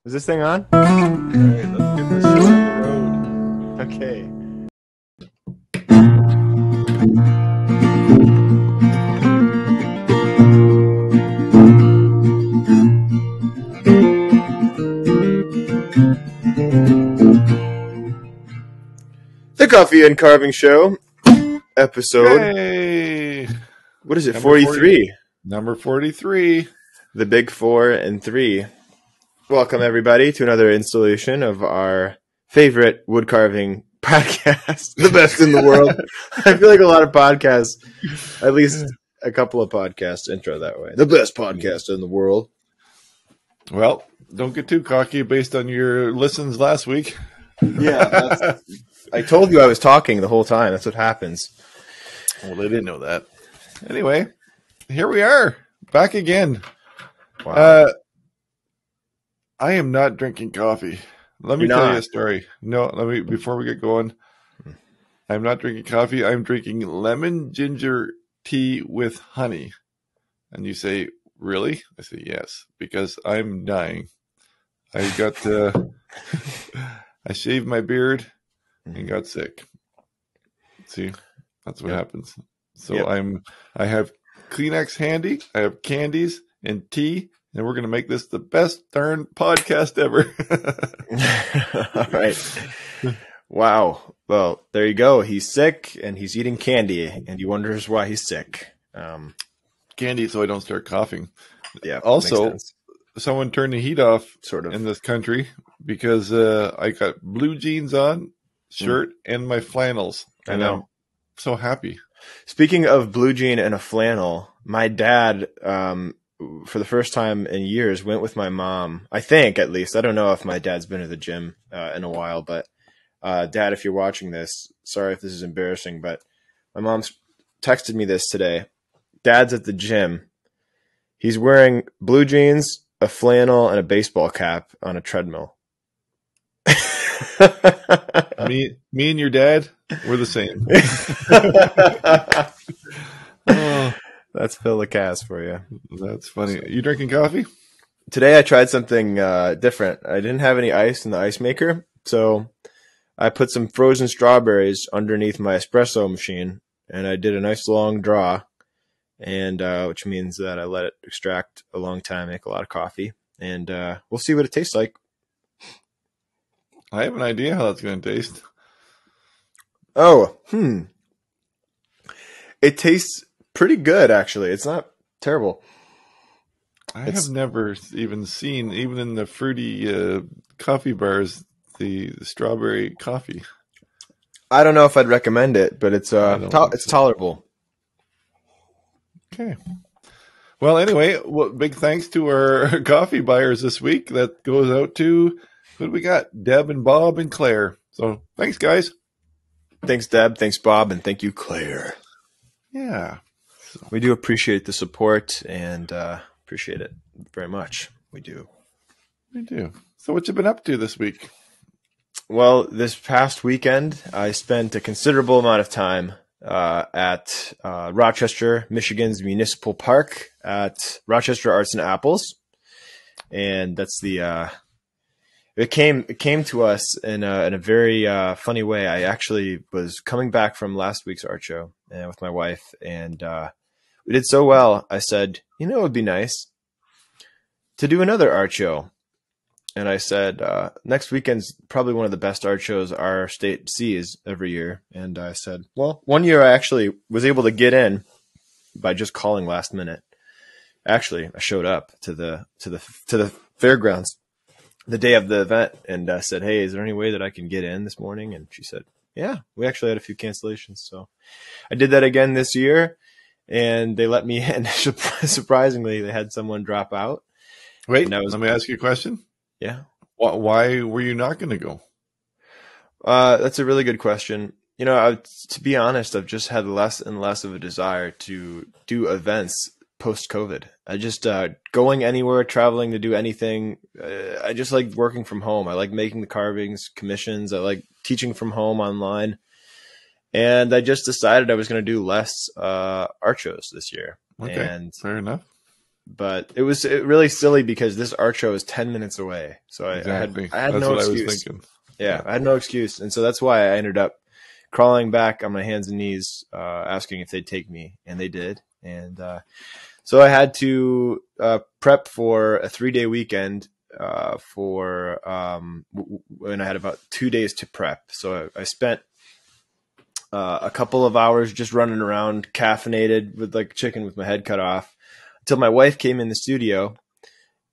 Is this thing on? All right, let's get this show on the road. Okay. The Coffee and Carving Show, episode. Yay! What is it? Number 43. Number 43. The Big 4 and 3. Welcome everybody to another installation of our favorite wood carving podcast, the best in the world. I feel like a lot of podcasts, at least a couple of podcasts, intro that way. The best podcast in the world. Well, don't get too cocky based on your listens last week. Yeah, I told you I was talking the whole time. That's what happens. Well, they didn't know that. Anyway, here we are, back again. Wow. I am not drinking coffee. Let me tell you a story. No, before we get going, I'm not drinking coffee. I'm drinking lemon ginger tea with honey. And you say, really? I say, yes, because I'm dying. I got, I shaved my beard and got sick. See, that's what happens. So I have Kleenex handy. I have candies and tea. And we're going to make this the best darn podcast ever. All right. Wow. Well, there you go. He's sick and he's eating candy, and he wonders why he's sick. Candy, so I don't start coughing. Yeah. Also, someone turned the heat off sort of in this country because I got blue jeans on, shirt, and my flannels. I know. I'm so happy. Speaking of blue jean and a flannel, my dad, for the first time in years, went with my mom. I think, at least. I don't know if my dad's been to the gym in a while, but Dad, if you're watching this, sorry if this is embarrassing, but my mom's texted me this today. Dad's at the gym. He's wearing blue jeans, a flannel, and a baseball cap on a treadmill. Me and your dad, we're the same. Oh. That's Phil Lacasse for you. That's funny. You drinking coffee? Today I tried something different. I didn't have any ice in the ice maker, so I put some frozen strawberries underneath my espresso machine, and I did a nice long draw, and which means that I let it extract a long time, make a lot of coffee, and we'll see what it tastes like. I have an idea how that's going to taste. Oh, It tastes pretty good, actually. It's not terrible. Have never even seen, even in the fruity coffee bars, the strawberry coffee. I don't know if I'd recommend it, but it's tolerable. Okay. Well, anyway, big thanks to our coffee buyers this week. That goes out to, who do we got? Deb and Bob and Claire. So thanks, guys. Thanks, Deb. Thanks, Bob. And thank you, Claire. Yeah. We do appreciate the support and appreciate it very much. We do. We do. So what you been up to this week? Well, this past weekend, I spent a considerable amount of time at Rochester, Michigan's Municipal Park at Rochester Arts and Apples. And that's the it came to us in a very funny way. I actually was coming back from last week's art show with my wife, and we did so well. I said, it would be nice to do another art show. And I said, next weekend's probably one of the best art shows our state sees every year. And I said, well, one year I actually was able to get in by just calling last minute. Actually, I showed up to the fairgrounds the day of the event and said, hey, is there any way that I can get in this morning? And she said, yeah, we actually had a few cancellations. So I did that again this year, and they let me in. Surprisingly, they had someone drop out. Wait, let me ask you a question. Yeah. Why were you not going to go? That's a really good question. To be honest, I've just had less and less of a desire to do events post-COVID. I just going anywhere, traveling to do anything. I just like working from home. I like making the carvings, commissions. I like teaching from home online. And I just decided I was going to do less art shows this year. Okay, and fair enough. But it was really silly because this art show is 10 minutes away. So I Exactly. had That's no what excuse. I was thinking. Yeah, I had no excuse. And so that's why I ended up crawling back on my hands and knees, asking if they'd take me, and they did. And so I had to prep for a 3-day weekend when I had about 2 days to prep. So I spent a couple of hours just running around, caffeinated with like chicken with my head cut off, until my wife came in the studio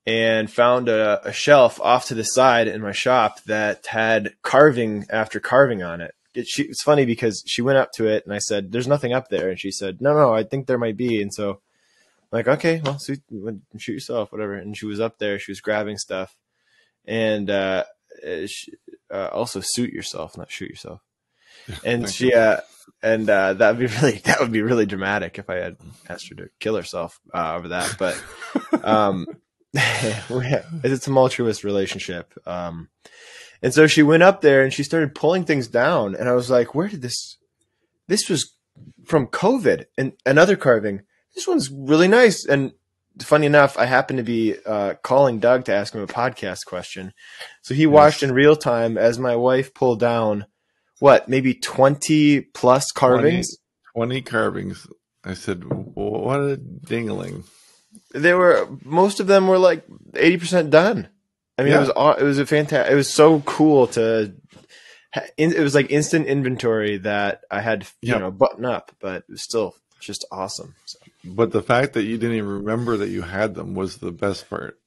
and found a shelf off to the side in my shop that had carving after carving on it. It's funny because she went up to it and I said, "There's nothing up there." And she said, No, I think there might be. And so I'm like, okay, well, shoot yourself, whatever. And she was up there. She was grabbing stuff. And also suit yourself, not shoot yourself. And that would be really dramatic if I had asked her to kill herself over that. But it's a tumultuous relationship. And so she went up there and she started pulling things down. And I was like, where did this was from COVID and another carving. This one's really nice. And funny enough, I happened to be calling Doug to ask him a podcast question. So he watched in real time as my wife pulled down, maybe 20 plus carvings? 20 carvings. I said, what a dingling. Most of them were like 80% done. I mean, it was a fantastic, it was so cool it was like instant inventory that I had to, button up, but it was still just awesome. So. But the fact that you didn't even remember that you had them was the best part.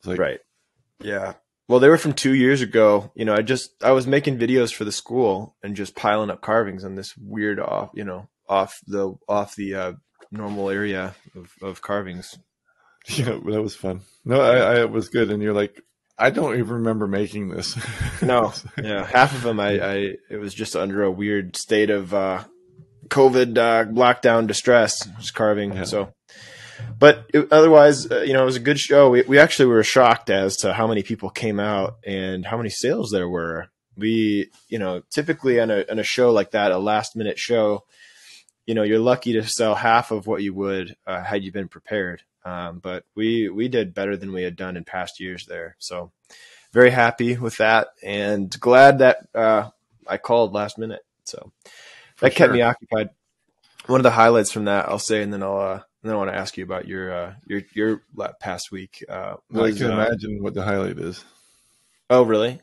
Right. Yeah. Well, they were from 2 years ago. I was making videos for the school and just piling up carvings on this weird off the normal area of carvings. Yeah, that was fun. No, I was good. And you're like, I don't even remember making this. No. Yeah. Half of them, it was just under a weird state of COVID lockdown distress, just carving. Yeah. So, but otherwise, it was a good show. We actually were shocked as to how many people came out and how many sales there were. We, typically on a show like that, a last minute show, you're lucky to sell half of what you would had you been prepared. But we did better than we had done in past years there. So very happy with that and glad that I called last minute. So that kept me occupied. One of the highlights from that, I'll say, and then I want to ask you about your past week. I can imagine what the highlight is. Oh, really?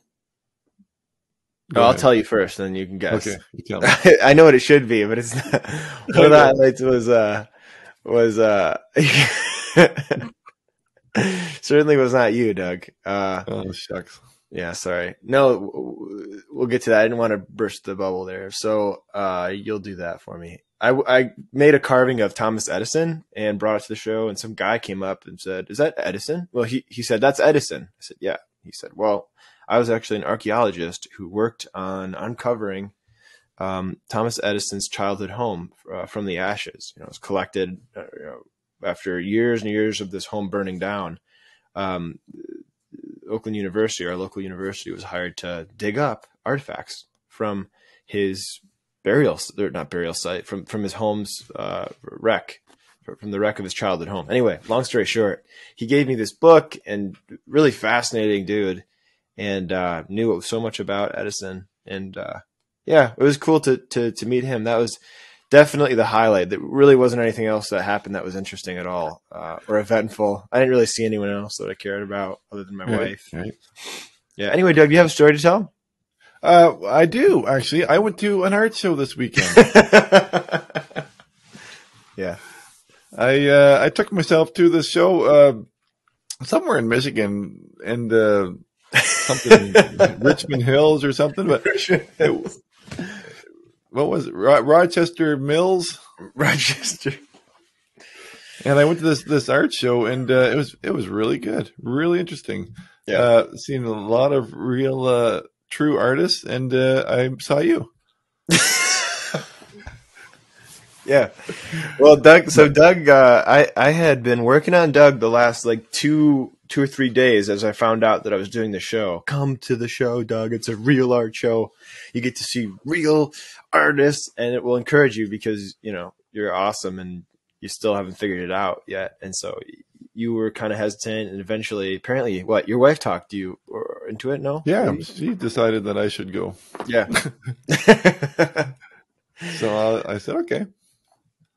I'll tell you first, then you can guess. Okay, you tell me. I know what it should be, but it's not. One of the highlights was certainly was not you, Doug. Oh, shucks. Yeah, sorry. No, we'll get to that. I didn't want to burst the bubble there. So you'll do that for me. I made a carving of Thomas Edison and brought it to the show, and some guy came up and said, "Is that Edison?" Well, he said, "That's Edison." I said, "Yeah." He said, "Well, I was actually an archaeologist who worked on uncovering Thomas Edison's childhood home from the ashes. It was collected after years and years of this home burning down. Oakland University, our local university, was hired to dig up artifacts from his not burial site, from his home's wreck, from the wreck of his childhood home. Anyway, long story short, he gave me this book, and really fascinating dude, and knew so much about Edison. And it was cool to meet him. That was definitely the highlight. There really wasn't anything else that happened that was interesting at all or eventful. I didn't really see anyone else that I cared about other than my wife. Right. Yeah. Anyway, Doug, do you have a story to tell? I do, actually. I went to an art show this weekend. Yeah. I took myself to this show somewhere in Michigan and something Richmond Hills or something. But what was it? Rochester Mills? Rochester. And I went to this art show, and it was really good, really interesting. Yeah. Seeing a lot of real true artists, and I saw you. Yeah. Well, Doug. So Doug, I had been working on Doug the last like two or 3 days as I found out that I was doing the show. Come to the show, Doug. It's a real art show. You get to see real artists, and it will encourage you because you're awesome, and you still haven't figured it out yet. And so you were kind of hesitant, and eventually, apparently, your wife talked you into it? No? Yeah, she decided that I should go. Yeah. So I said, okay.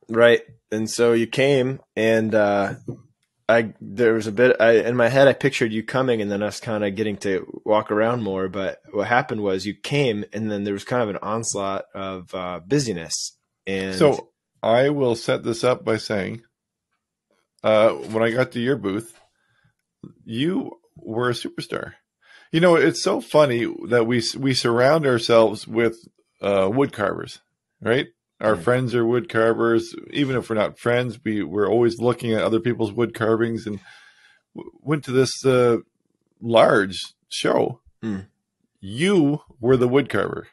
Right. And so you came, and there was a bit in my head, I pictured you coming and then us kind of getting to walk around more. But what happened was you came, and then there was kind of an onslaught of busyness. And so I will set this up by saying, when I got to your booth, you were a superstar. You know, it's so funny that we surround ourselves with wood carvers, right? Our friends are wood carvers. Even if we're not friends, we're always looking at other people's wood carvings, and went to this large show. You were the wood carver.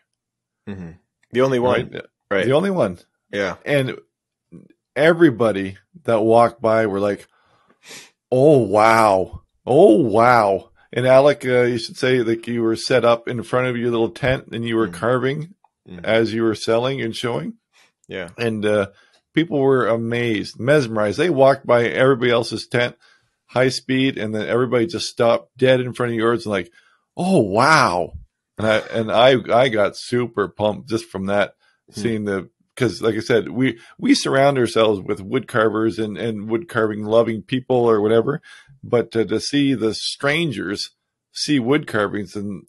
Mm-hmm. The only one. Right. The only one. Yeah. And everybody that walked by were like, oh, wow. Oh, wow. And Alec, you should say that you were set up in front of your little tent and you were carving as you were selling and showing. Yeah. And people were amazed, mesmerized. They walked by everybody else's tent, high speed, and then everybody just stopped dead in front of yours and like, oh, wow. And I got super pumped just from that, seeing because like I said, we surround ourselves with wood carvers and wood carving loving people or whatever. But to see the strangers see wood carvings and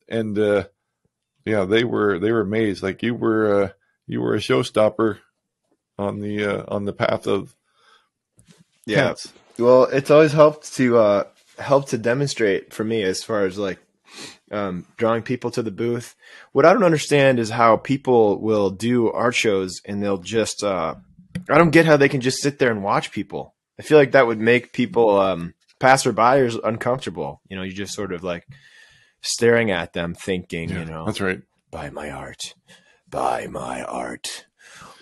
yeah, they were amazed. Like you were a showstopper on the path of tents. Well, it's always helped to demonstrate for me as far as like drawing people to the booth. What I don't understand is how people will do art shows and they'll just I don't get how they can just sit there and watch people. I feel like that would make people passerbyers uncomfortable. You know, you just sort of like staring at them thinking, you know, that's right. Buy my art. Buy my art.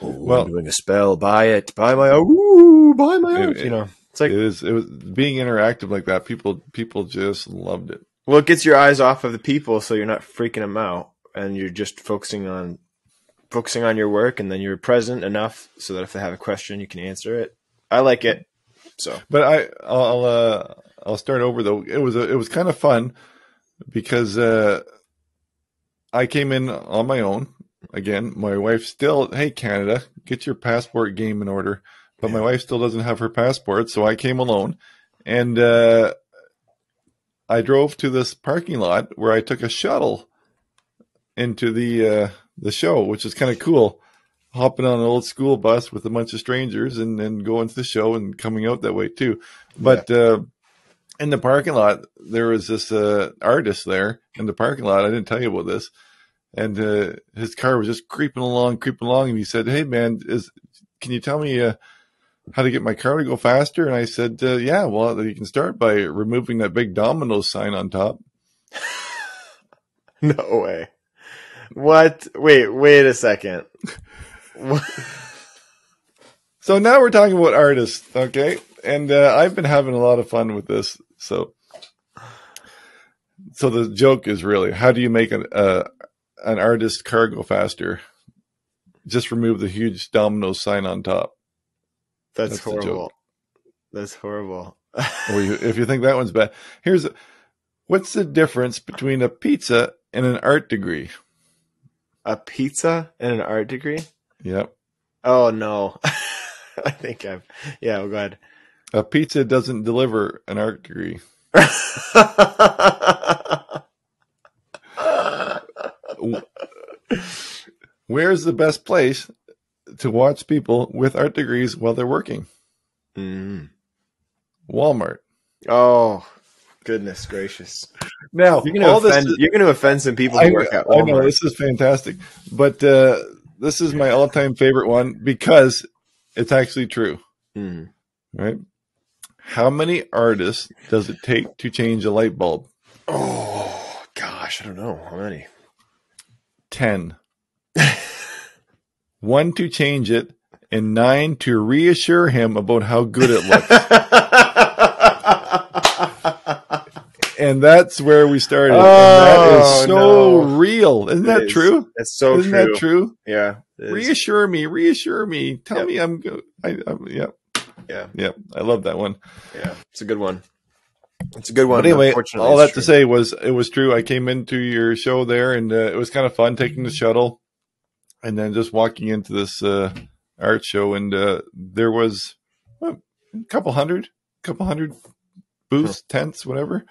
Oh, well, I'm doing a spell. Buy it. Buy my art. Ooh, buy my art. You know, it's like it was being interactive like that. People just loved it. Well, it gets your eyes off of the people, so you're not freaking them out, and you're just focusing on your work, and then you're present enough so that if they have a question, you can answer it. I like it. So, but I'll start over though. It was kind of fun because I came in on my own. Again, my wife still, hey Canada, get your passport game in order. But my wife still doesn't have her passport, so I came alone, and I drove to this parking lot where I took a shuttle into the show, which is kind of cool. Hopping on an old school bus with a bunch of strangers and then going to the show and coming out that way too. But in the parking lot, there was this artist there in the parking lot. I didn't tell you about this. And his car was just creeping along. And he said, hey, man, can you tell me how to get my car to go faster? And I said, yeah, well, you can start by removing that big Domino's sign on top. No way. What? Wait a second. So now we're talking about artists, okay? And I've been having a lot of fun with this. So the joke is really, how do you make an artist's car go faster? Just remove the huge Domino's sign on top. That's horrible. That's horrible. If you think that one's bad, what's the difference between a pizza and an art degree? A pizza and an art degree? Yep. Oh, no. I think go ahead. A pizza doesn't deliver an art degree. Where's the best place to watch people with art degrees while they're working? Walmart. Oh, goodness gracious. Now, you're going to offend some people who work at Walmart. I know, this is fantastic. But this is my all-time favorite one because it's actually true. Right? How many artists does it take to change a light bulb? Oh, gosh, I don't know. How many? 10. 1 to change it, and 9 to reassure him about how good it looks. And that's where we started. And that is so real. Isn't that true? It's so true. Isn't that true? Yeah. Reassure me. Tell me I'm good. Yep. Yeah. I love that one. Yeah, it's a good one. It's a good one. But anyway, Unfortunately, all that to say was it was true. I came into your show there, and it was kind of fun taking the shuttle, and then just walking into this art show, and there was a couple hundred booths, tents, whatever,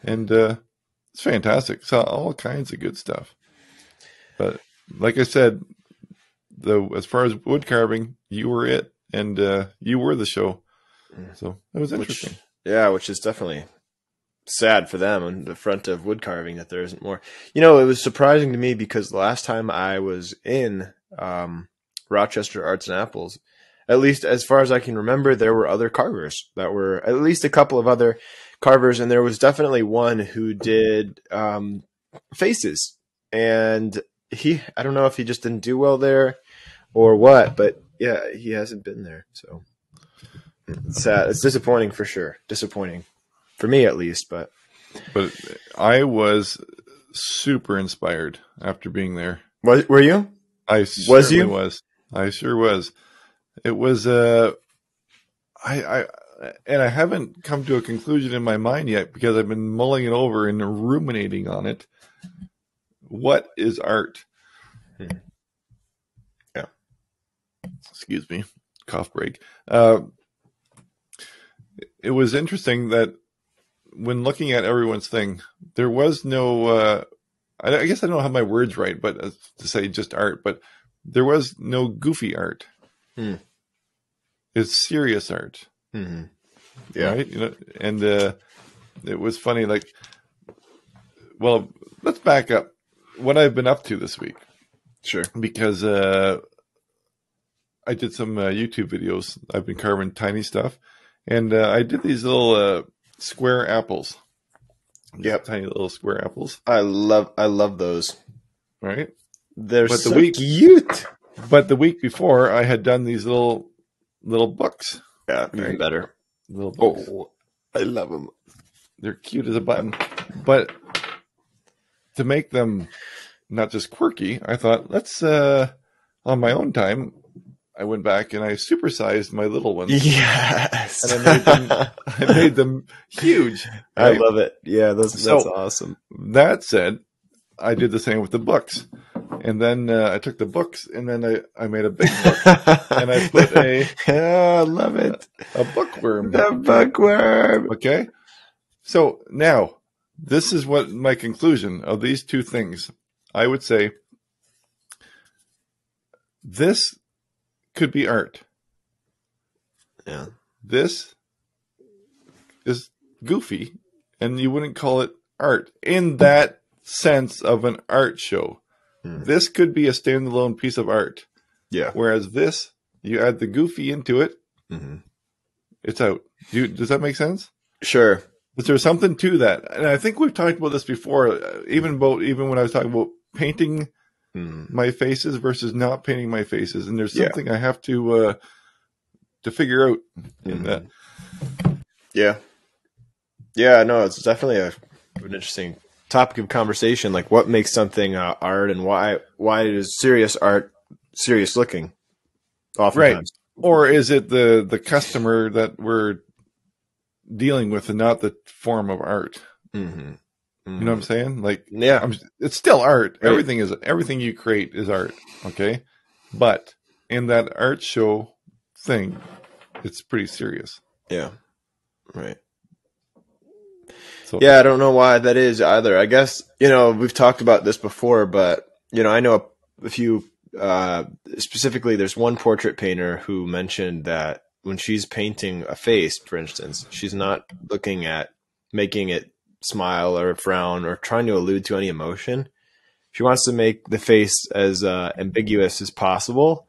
and it's fantastic. Saw all kinds of good stuff. But like I said, as far as wood carving, you were it, and you were the show. So it was interesting. Which is definitely sad for them on the front of wood carving that there isn't more. It was surprising to me because the last time I was in Rochester Arts and Apples, at least as far as I can remember, there were other carvers that were at least a couple of other carvers, and there was definitely one who did faces, and I don't know if he just didn't do well there or what, but yeah, he hasn't been there, so it's sad. It's disappointing for sure. Disappointing for me at least, but I was super inspired after being there. Were you? I certainly was. I sure was. It was I haven't come to a conclusion in my mind yet because I've been mulling it over and ruminating on it. What is art? Yeah. Excuse me. Cough break. It was interesting that when looking at everyone's thing, there was no, I guess I don't have my words right, but to say just art, but there was no goofy art. It's serious art. Mm-hmm. Yeah. Right? And it was funny. Like, well, let's back up what I've been up to this week. Sure. Because I did some YouTube videos. I've been carving tiny stuff. And I did these little square apples. Yep. Tiny little square apples. I love those. Right? They're so cute. But the week before, I had done these little books. Yeah, even better. Little books. Oh, I love them. They're cute as a button. But to make them not just quirky, I thought, let's, on my own time, I went back and I supersized my little ones. Yes. And I made them huge. Right? I love it. Yeah, that's awesome. That said, I did the same with the books. And then I took the books and then I made a big book. And I put I love it. A bookworm. The bookworm. Okay. So now, this is what my conclusion of these two things. I would say this could be art. Yeah. This is goofy, and you wouldn't call it art in that sense of an art show. This could be a standalone piece of art. Yeah. Whereas this, you add the goofy into it, it's out. Does that make sense? Sure. Is there something to that? And I think we've talked about this before, even when I was talking about painting my faces versus not painting my faces. And there's something I have to figure out in that. Yeah. Yeah, no, it's definitely an interesting topic of conversation. Like, what makes something art, and why is serious art serious looking? Oftentimes, right? Or is it the customer that we're dealing with, and not the form of art? You know what I'm saying? Like, it's still art. Right. Everything you create is art. Okay, but in that art show thing, it's pretty serious. Yeah. Right. So, yeah, I don't know why that is either. I guess, we've talked about this before, but, I know a few, specifically there's one portrait painter who mentioned that when she's painting a face, for instance, she's not looking at making it smile or frown or trying to allude to any emotion. She wants to make the face as ambiguous as possible.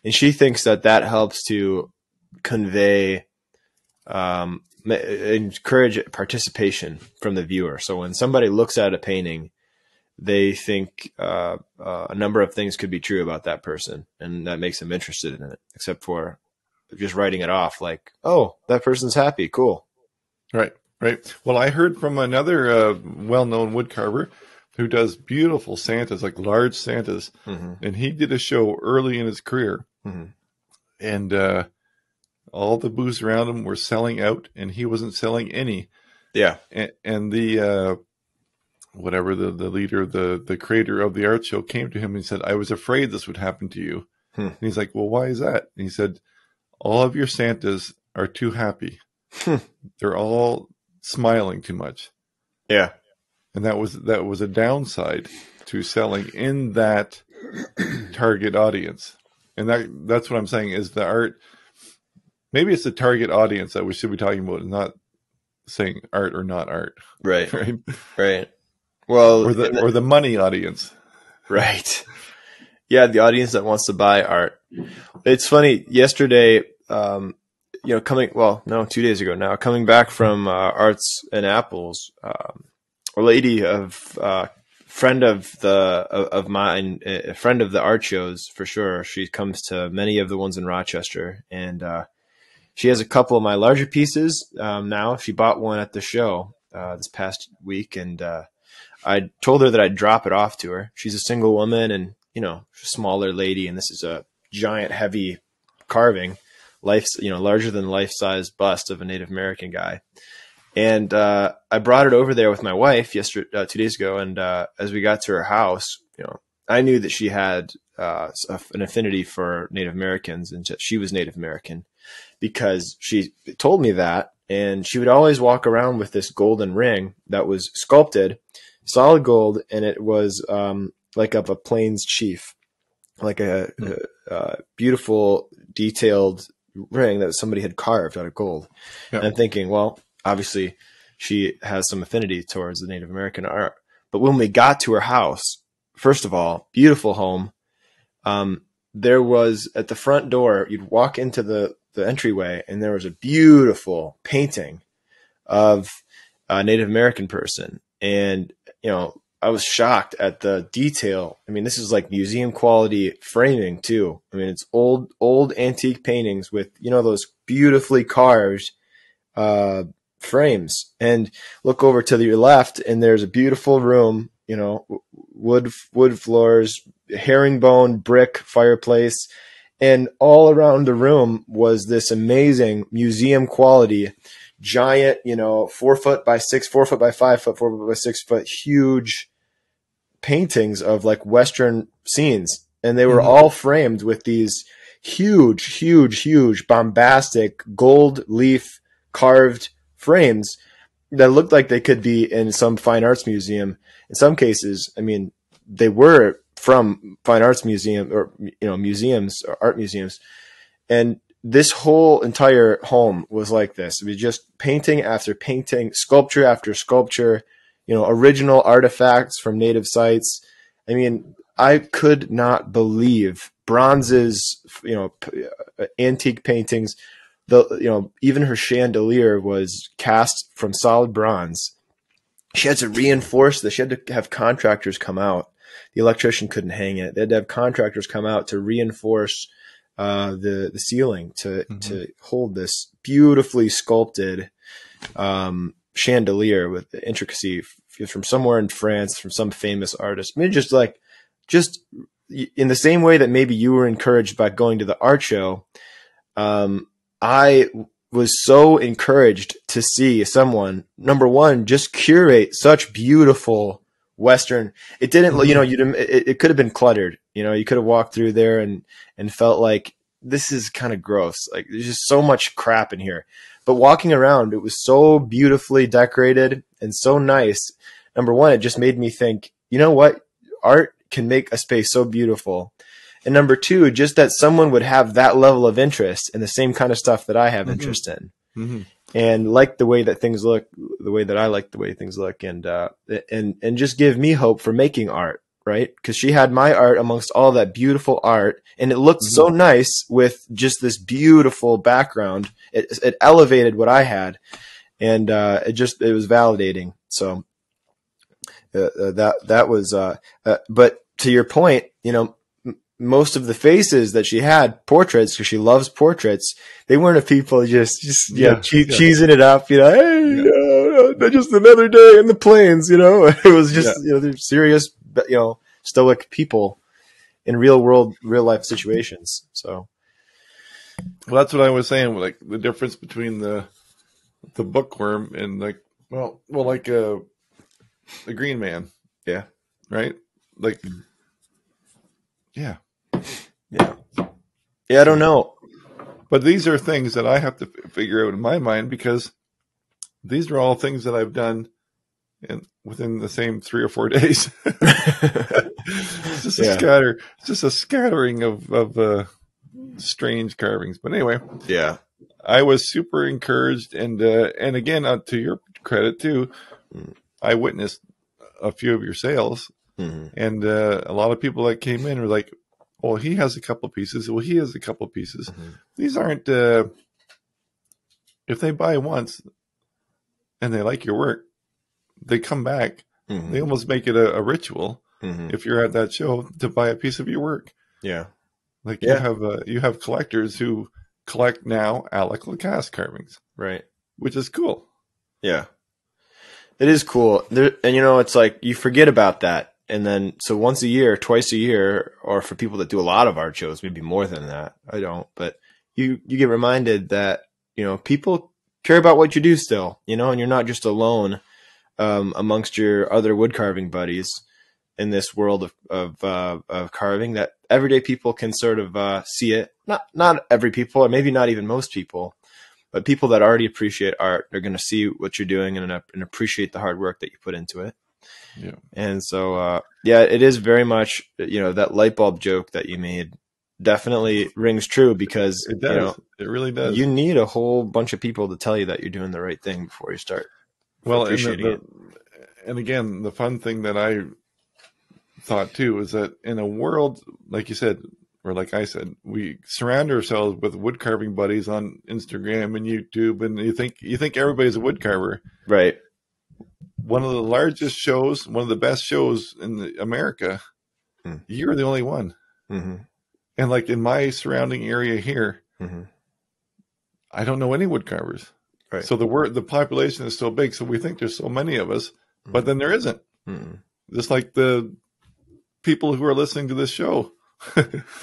And she thinks that helps to convey, encourage participation from the viewer. So when somebody looks at a painting, they think a number of things could be true about that person, and that makes them interested in it, except for just writing it off like, oh, that person's happy. Cool. Right. Well, I heard from another well-known woodcarver who does beautiful Santas, like large Santas, and he did a show early in his career. And all the booths around him were selling out, and he wasn't selling any. Yeah. And the whatever the leader, the creator of the art show came to him and said, "I was afraid this would happen to you." And he's like, "Well, why is that?" And he said, "All of your Santas are too happy. They're all smiling too much." Yeah. And that was a downside to selling in that target audience. And that's what I'm saying is the art. Maybe it's the target audience that we should be talking about, and not saying art or not art. Right. Right. Well, or the money audience. Right. Yeah, the audience that wants to buy art. It's funny. Yesterday, 2 days ago now, coming back from Arts and Apples, a lady friend of mine, a friend of the art shows for sure. She comes to many of the ones in Rochester, and she has a couple of my larger pieces now. She bought one at the show this past week, and I told her that I'd drop it off to her. She's a single woman, and smaller lady, and this is a giant, heavy carving, larger than life-size bust of a Native American guy. And I brought it over there with my wife 2 days ago, and as we got to her house, I knew that she had an affinity for Native Americans, and she was Native American because she told me that, and she would always walk around with this golden ring that was sculpted, solid gold, and it was like of a Plains chief, like a beautiful, detailed ring that somebody had carved out of gold. Yeah. And I'm thinking, well, obviously she has some affinity towards the Native American art. But when we got to her house, first of all, beautiful home. There was at the front door, you'd walk into the entryway, and there was a beautiful painting of a Native American person. And, I was shocked at the detail. I mean, this is like museum quality framing too. I mean, it's old antique paintings with, those beautifully carved frames. And look over to your left, and there's a beautiful room, wood floors, herringbone brick fireplace. And all around the room was this amazing museum quality, giant, 4 foot by 6, 4 foot by 5 foot, 4 foot by 6 foot, huge paintings of like Western scenes. And they were all framed with these huge, bombastic gold leaf carved frames that looked like they could be in some fine arts museum. In some cases, I mean, they were from fine arts museum or, museums or art museums. And this whole entire home was like this. It was just painting after painting, sculpture after sculpture, original artifacts from native sites. I mean, I could not believe bronzes, antique paintings. Even her chandelier was cast from solid bronze. She had to reinforce this. She had to have contractors come out. The electrician couldn't hang it. They had to have contractors come out to reinforce the ceiling to hold this beautifully sculpted chandelier with the intricacy from somewhere in France, from some famous artist. I mean, just in the same way that maybe you were encouraged by going to the art show, I was so encouraged to see someone, number one, just curate such beautiful Western. It didn't, it could have been cluttered. You could have walked through there and felt like this is kind of gross. Like there's just so much crap in here. But walking around, it was so beautifully decorated and so nice. Number one, it just made me think, you know what? Art can make a space so beautiful. And number two, just that someone would have that level of interest in the same kind of stuff that I have interest in, and like the way that things look, the way that I like the way things look, and just give me hope for making art, right? Because she had my art amongst all that beautiful art, and it looked so nice with just this beautiful background. It elevated what I had, and it was validating. So that was. But to your point, most of the faces that she had, portraits, because she loves portraits, they weren't of people just cheesing it up, hey, just another day in the plains, It was just, they're serious, stoic people in real life situations. So, Well, that's what I was saying. Like the difference between the bookworm and like, like the green man. Yeah. Right. Like, yeah. Yeah. Yeah. I don't know. But these are things that I have to figure out in my mind, because these are all things that I've done within the same 3 or 4 days. It's just It's just a scattering of strange carvings. But anyway, yeah, I was super encouraged, and again, to your credit too, I witnessed a few of your sales, and a lot of people that came in were like, "Oh, he has a couple pieces. Well, he has a couple pieces." These aren't. If they buy once and they like your work, they come back. They almost make it a ritual. If you're at that show, to buy a piece of your work. Yeah. Like you have collectors who collect now Alec Lacasse carvings. Right. Which is cool. Yeah. It is cool. And it's like you forget about that. And then, so once a year, twice a year, or for people that do a lot of art shows, maybe more than that. I don't, but you get reminded that, people care about what you do still, and you're not just alone, amongst your other wood carving buddies in this world of carving, that everyday people can sort of see it. Not every people, or maybe not even most people, but people that already appreciate art, they're going to see what you're doing and appreciate the hard work that you put into it. Yeah. And so, it is very much, that light bulb joke that you made definitely rings true, because it does. It really does. You need a whole bunch of people to tell you that you're doing the right thing before you start appreciating it. And again, the fun thing that I thought too is that in a world, like you said, or like I said, we surround ourselves with wood carving buddies on Instagram and YouTube, and you think everybody's a wood carver. Right. One of the largest shows, one of the best shows in America, you're the only one. And like in my surrounding area here, I don't know any wood carvers. Right. So the population is so big, so we think there's so many of us, but then there isn't. Just like the people who are listening to this show,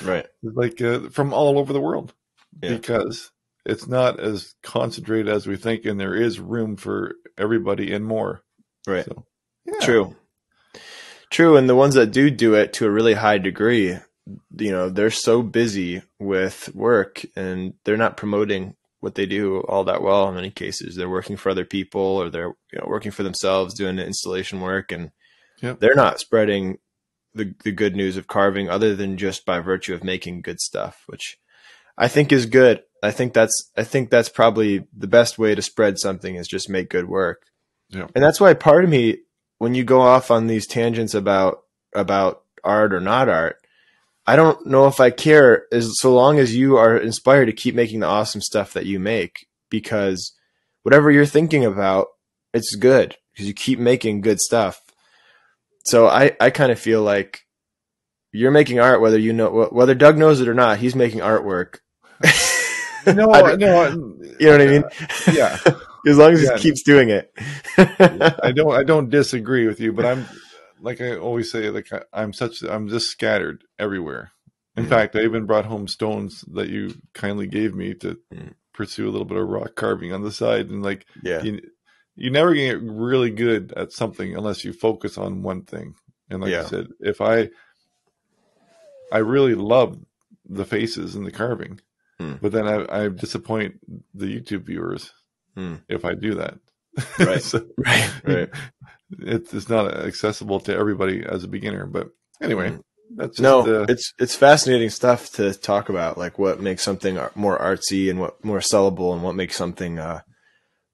right? Like from all over the world, because it's not as concentrated as we think, and there is room for everybody and more. Right. So, True. And the ones that do it to a really high degree, they're so busy with work, and they're not promoting what they do all that well. In many cases, they're working for other people, or they're working for themselves, doing the installation work, and they're not spreading the good news of carving other than just by virtue of making good stuff, which I think is good. I think that's probably the best way to spread something, is just make good work. Yeah. And that's why part of me, when you go off on these tangents about art or not art, I don't know if I care, so long as you are inspired to keep making the awesome stuff that you make, because whatever you're thinking about, it's good because you keep making good stuff. So I kind of feel like you're making art, whether Doug knows it or not, he's making artwork. No, you know what I mean? Yeah. As long as he keeps doing it. I don't disagree with you, but I'm, like I always say, like I'm just scattered everywhere. In fact, I even brought home stones that you kindly gave me to pursue a little bit of rock carving on the side. And like, you never get really good at something unless you focus on one thing. And like I said, if I really love the faces and the carving, but then I disappoint the YouTube viewers if I do that. Right. So, right. It's not accessible to everybody as a beginner, but anyway, that's just, it's fascinating stuff to talk about, like what makes something more artsy and what more sellable, and what makes something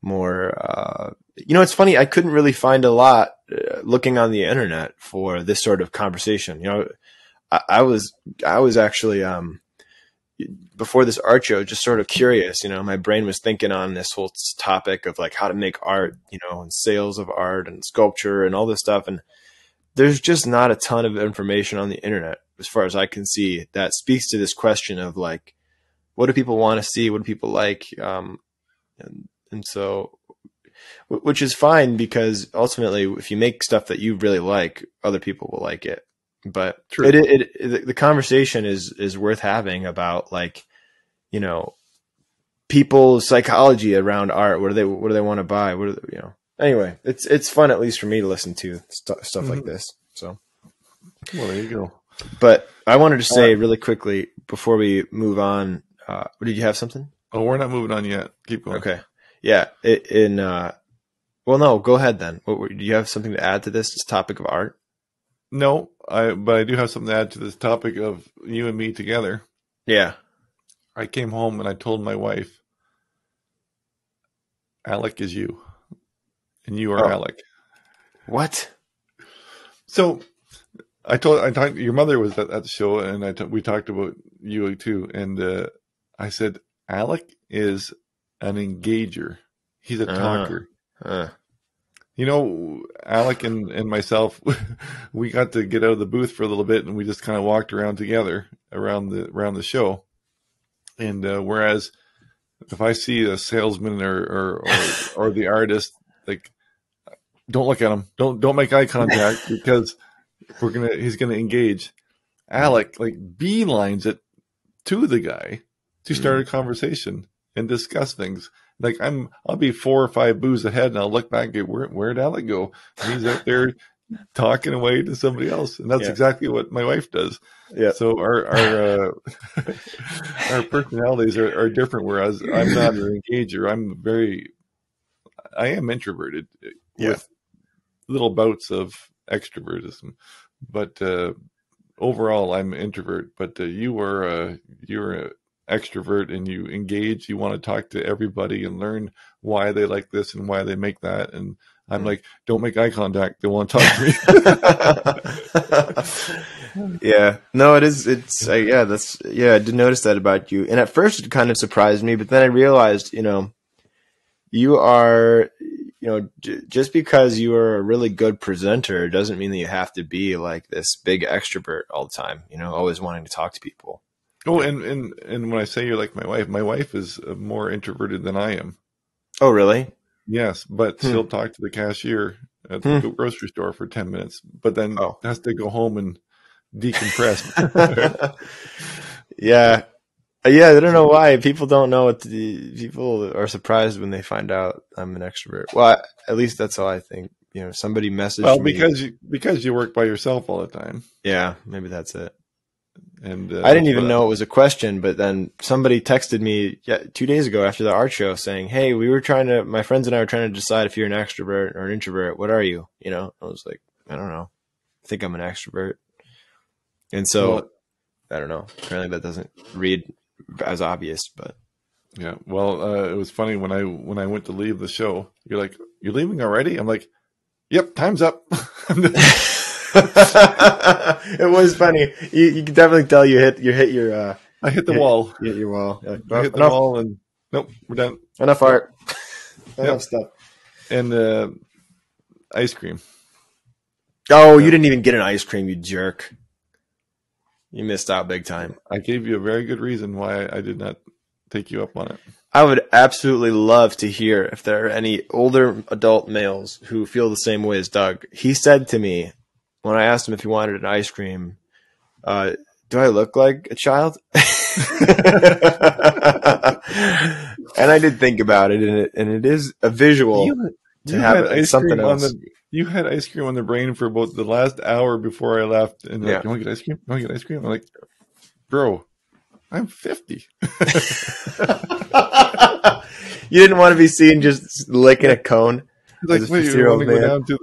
more. It's funny. I couldn't really find a lot looking on the internet for this sort of conversation. I was actually before this art show just sort of curious. My brain was thinking on this whole topic of like how to make art, and sales of art and sculpture and all this stuff. And there's just not a ton of information on the internet, as far as I can see, that speaks to this question of like, what do people want to see? What do people like? And so, which is fine, because ultimately, if you make stuff that you really like, other people will like it. But the conversation is worth having about, like, people's psychology around art. What do they want to buy? Anyway, it's fun, at least for me, to listen to stuff like this. So, well, there you go. But I wanted to say really quickly before we move on. Did you have something? Oh, we're not moving on yet. Keep going. Okay. Yeah. Well, no. Go ahead then. Do you have something to add to this topic of art? No, but I do have something to add to this topic of you and me together. Yeah. I came home and I told my wife, Alec is you, and you are Alec. What? So I talked. Your mother was at the show, and we talked about you too. And I said, Alec is an engager. He's a talker. Alec and myself, we got to get out of the booth for a little bit, and we just kind of walked around together around the show. And whereas if I see a salesman or the artist, like, don't look at him, don't make eye contact because he's gonna engage. Alec like beelines it to the guy to start a conversation and discuss things. Like I'll be 4 or 5 booths ahead, and I'll look back and go, where'd Alec go? And he's out there talking away to somebody else, and that's exactly what my wife does. Yeah. So our personalities are different. Whereas I'm not an engager. I am introverted with little bouts of extrovertism, but overall I'm introvert. But you're an extrovert, and you engage. You want to talk to everybody and learn why they like this and why they make that. And I'm like, don't make eye contact. They want to talk to me. Yeah, no, it is. I did notice that about you. And at first it kind of surprised me, but then I realized, you are, just because you are a really good presenter doesn't mean that you have to be like this big extrovert all the time, always wanting to talk to people. Oh, and when I say you're like my wife is more introverted than I am. Oh, really? Yes, but she'll talk to the cashier at the grocery store for 10 minutes, but then has to go home and decompress. Yeah. I don't know why people don't know people are surprised when they find out I'm an extrovert. Well, at least that's how I think. Somebody messaged me. because you work by yourself all the time. Yeah, maybe that's it. And I didn't even know it was a question, but then somebody texted me 2 days ago after the art show saying, "Hey, my friends and I were trying to decide if you're an extrovert or an introvert. What are you?" I was like, I don't know. I think I'm an extrovert. And so, I don't know. Apparently that doesn't read as obvious, but yeah. Well, it was funny when I went to leave the show. You're like, "You're leaving already?" I'm like, "Yep, time's up." It was funny. You can definitely tell you hit your. I hit the wall. You hit your wall. Like, I hit the wall, and nope, we're done. Enough art. Enough stuff. And ice cream. Oh, you didn't even get an ice cream, you jerk. You missed out big time. I gave you a very good reason why I did not take you up on it. I would absolutely love to hear if there are any older adult males who feel the same way as Doug. He said to me, when I asked him if he wanted an ice cream, do I look like a child? And I did think about it, and it is a visual to have something else. You had ice cream on the brain for about the last hour before I left. And like, you want to get ice cream? You want to get ice cream? I'm like, bro, I'm 50. You didn't want to be seen just licking a cone? Like, wait, you want to go down to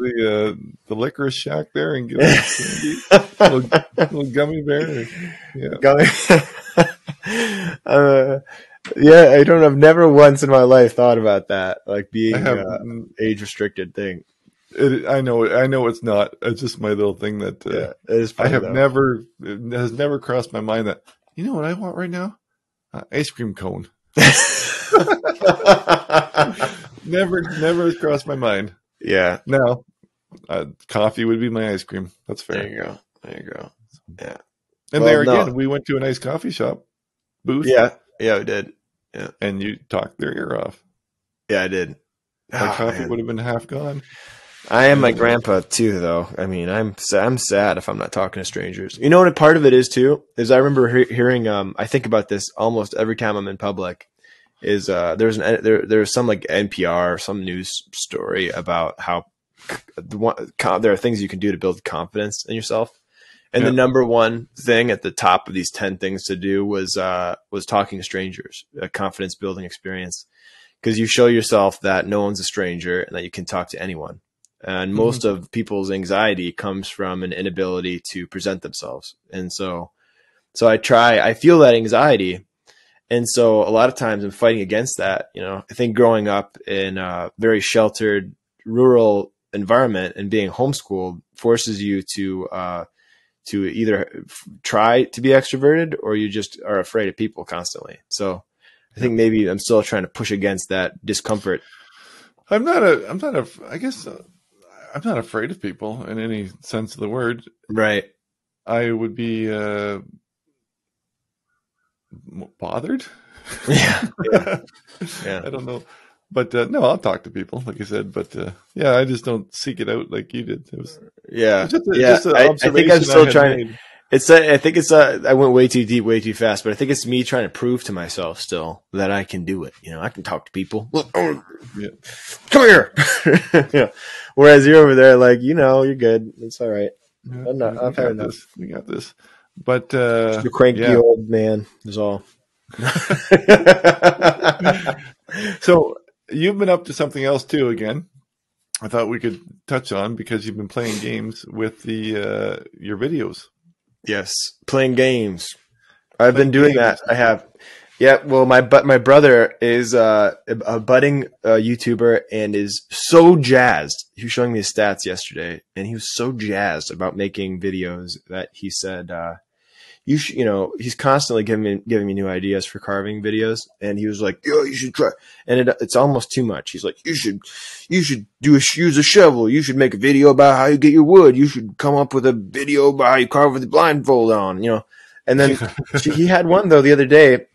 the licorice shack there and get a little gummy bear? Yeah. Gummy. I've never once in my life thought about that, like being an age restricted thing. I know it's not. It's just my little thing that it is funny, it has never crossed my mind that, you know what I want right now? Ice cream cone. Never has crossed my mind. Yeah. Now, coffee would be my ice cream. That's fair. There you go. Yeah. And we went to a nice coffee shop booth. Yeah, we did. Yeah. And you talked their ear off. Yeah, I did. My coffee would have been half gone. I am my grandpa too, though. I mean, I'm sad if I'm not talking to strangers. You know what? Part of it is too is I remember hearing. I think about this almost every time I'm in public. Is there's some like NPR or some news story about how there are things you can do to build confidence in yourself. And the number one thing at the top of these 10 things to do was talking to strangers, a confidence building experience, because you show yourself that no one's a stranger and that you can talk to anyone. And most of people's anxiety comes from an inability to present themselves. And so I feel that anxiety. And so a lot of times I'm fighting against that. You know, I think growing up in a very sheltered rural environment and being homeschooled forces you to either try to be extroverted or you just are afraid of people constantly. So I think maybe I'm still trying to push against that discomfort. I guess I'm not afraid of people in any sense of the word. Right. I would be bothered. Yeah. I don't know. But no, I'll talk to people, like I said. But yeah, I just don't seek it out like you did. It was just an I think I'm still trying. Made. I went way too deep, way too fast. But I think it's me trying to prove to myself still that I can do it. You know, I can talk to people. Come here. Yeah. Whereas you're over there, like, you know, you're good. It's all right. I've had enough. We got this. But just a cranky old man is all. So you've been up to something else too. Again, I thought we could touch on because you've been playing games with the your videos. Yes, playing games. I've been doing that. I have. Yeah. Well, my brother is a budding YouTuber and is so jazzed. He was showing me his stats yesterday, and he was so jazzed about making videos that he said, you know, he's constantly giving me new ideas for carving videos. And he was like, yo, you should try. And it's almost too much. He's like, you should use a shovel. You should make a video about how you get your wood. You should come up with a video about how you carve with the blindfold on, you know? And then he had one though the other day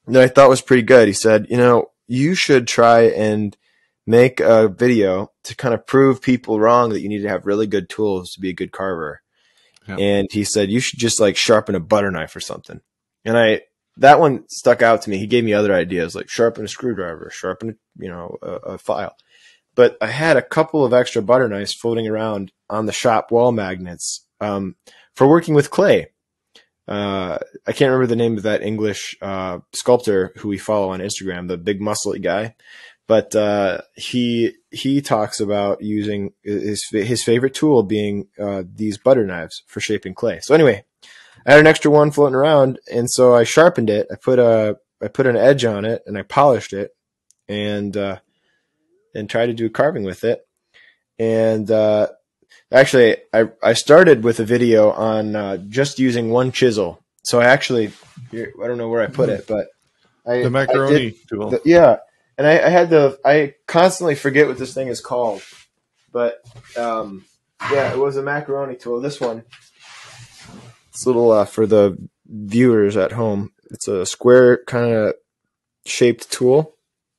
that I thought was pretty good. He said, you know, you should try and make a video to kind of prove people wrong that you need to have really good tools to be a good carver. Yeah. And he said, you should just like sharpen a butter knife or something. And that one stuck out to me. He gave me other ideas like sharpen a screwdriver, sharpen, you know, a file. But I had a couple of extra butter knives floating around on the shop wall magnets, for working with clay. I can't remember the name of that English, sculptor who we follow on Instagram, the big muscly guy. But he talks about using his favorite tool being these butter knives for shaping clay. So anyway, I had an extra one floating around, and so I sharpened it. I put an edge on it, and I polished it, and tried to do carving with it. And actually, I started with a video on just using one chisel. So I don't know where I put it, but the macaroni tool. Yeah. And I constantly forget what this thing is called, but, yeah, it was a macaroni tool. This one, it's a little, for the viewers at home. It's a square kind of shaped tool.